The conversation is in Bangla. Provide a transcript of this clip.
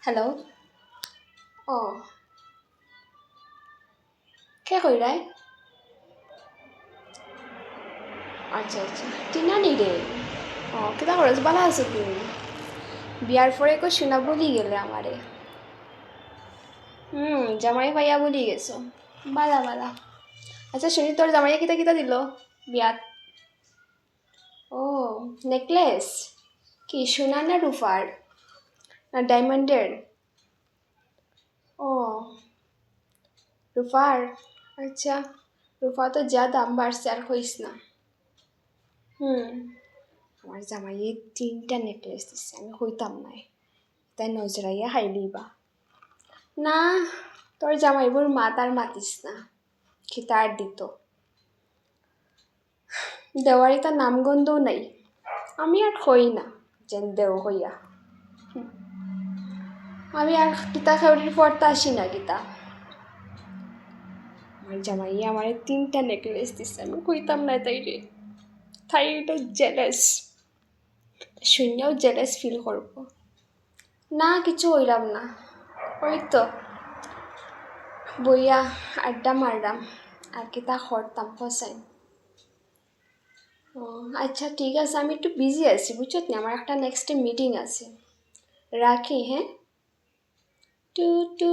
হ্যালো। ও, কে কইরাই? আচ্ছা আচ্ছা, টিনা নি রে? ও, কিতা করছ? বালা আছো তুমি? বিয়ার পরে কো শোনা বলি গেলে আমারে। জামাই ভাইয়া বলি গেছো। বালা বালা। আচ্ছা শুনি তোর জামাইয়া কিতা কিতা দিল বিয়াত? ও, নেকলেস? কি সোনা না রূপার? না ডায়মন্ডের? ও, রূপার? আচ্ছা, রূপা তো যা দাম বাড়ছে আর কইস না। হুম, আমার জামাইয়ে 3টা নেকলেস দিচ্ছে, আমি হইতাম নাই। তাই নজরাইয়া হাইলিবা। না, তোর জামাইবুর মাতার মাতিস না, খিতার দিত। দেওয়ারি তার নামগন্ধও নাই। আমি আর কই না যেন দেও হইয়া। আমি আর গীতা খেউরির পড়তে আসি না গীতা। আমার জামাইয়া আমার 3টা নেকলেস দিচ্ছে, আমি কইতাম না তাই রে। তাই এটা জেলাস, শূন্যও জেলাস ফিল করবো। না কিছু হইলাম না, ওই তো বইয়া আড্ডা মারলাম আর কি তা করতাম ফসাই। ও আচ্ছা ঠিক আছে, আমি একটু বিজি আছি বুঝছো না, আমার একটা নেক্সট মিটিং আছে। রাখি হ্যাঁ। Two two.